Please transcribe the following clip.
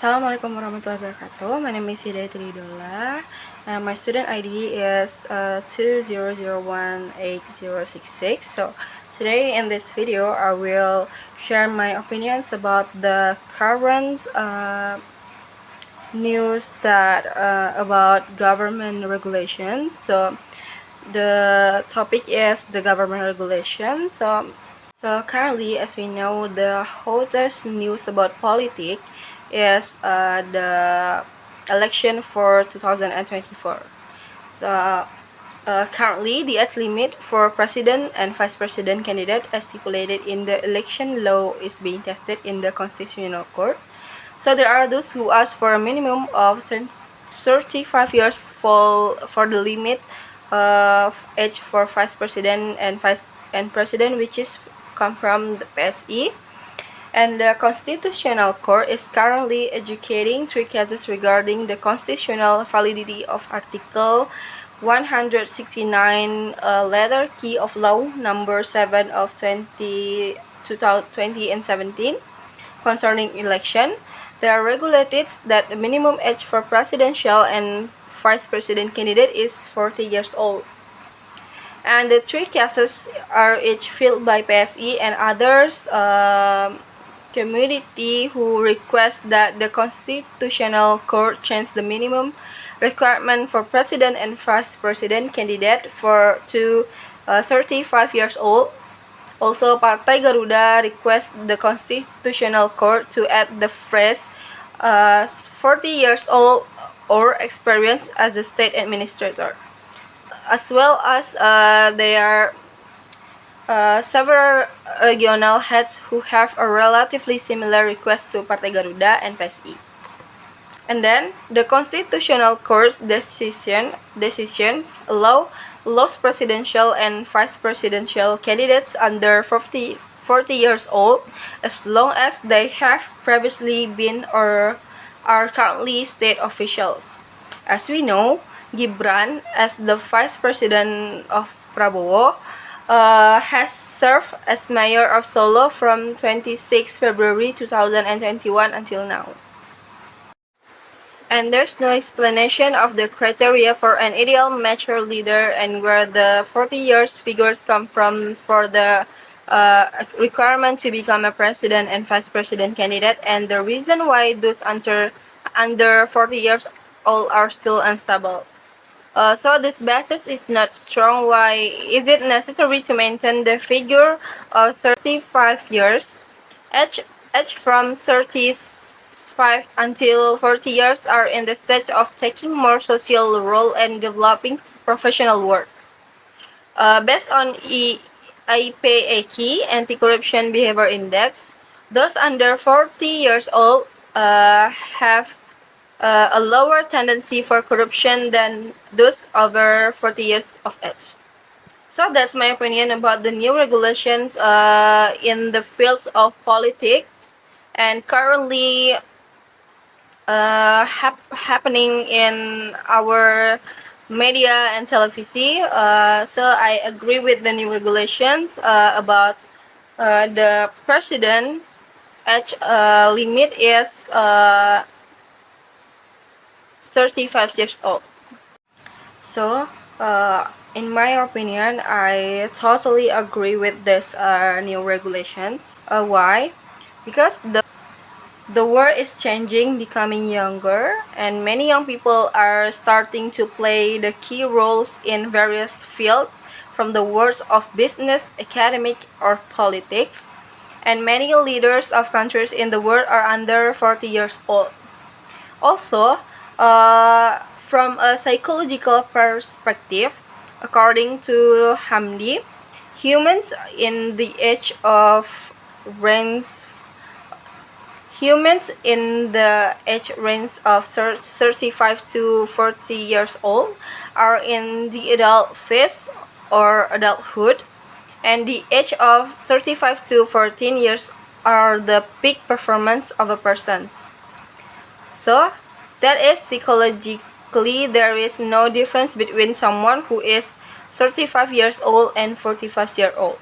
Assalamualaikum warahmatullahi wabarakatuh. My name is HIDAYATI. My student ID is 20018066. So today in this video I will share my opinions about the current news that about government regulations. So the topic is the government regulation. So currently, as we know, the hottest news about politics is the election for 2024. So currently, the age limit for president and vice president candidate as stipulated in the election law is being tested in the Constitutional Court. So there are those who ask for a minimum of 35 years for the limit of age for vice president and president, which is come from the PSE. And the Constitutional Court is currently adjudicating 3 cases regarding the constitutional validity of Article 169 letter key of law number 7 of 2017 concerning election. They are regulated that the minimum age for presidential and vice president candidate is 40 years old. And the 3 cases are each filed by PSE and others community who request that the Constitutional Court change the minimum requirement for president and vice president candidate to 35 years old. Also, Partai Garuda requests the Constitutional Court to add the phrase 40 years old or experienced as a state administrator. As well as there are several regional heads who have a relatively similar request to Partai Garuda and PSI. And then the Constitutional Court decisions allows presidential and vice presidential candidates under 40 years old as long as they have previously been or are currently state officials. As we know, Gibran, as the vice president of Prabowo, has served as mayor of Solo from 26 February 2021 until now. And there's no explanation of the criteria for an ideal mature leader and where the 40 years figures come from for the requirement to become a president and vice president candidate, and the reason why those under 40 years old are still unstable. So this basis is not strong. Why is it necessary to maintain the figure of 35 years? Age from 35 until 40 years are in the stage of taking more social role and developing professional work. Based on IPAQ, Anti-Corruption Behavior Index, those under 40 years old have a lower tendency for corruption than those over 40 years of age. So that's my opinion about the new regulations in the fields of politics and currently happening in our media and television. So I agree with the new regulations about the president age limit is 35 years old. So, in my opinion, I totally agree with this new regulations. Why? Because the world is changing, becoming younger, and many young people are starting to play the key roles in various fields, from the world of business, academic, or politics. And many leaders of countries in the world are under 40 years old. Also, from a psychological perspective, according to Hamdi, humans in the age range of 35 to 40 years old are in the adult phase or adulthood, and the age of 35 to 14 years are the peak performance of a person. So that is psychologically there is no difference between someone who is 35 years old and 45 years old.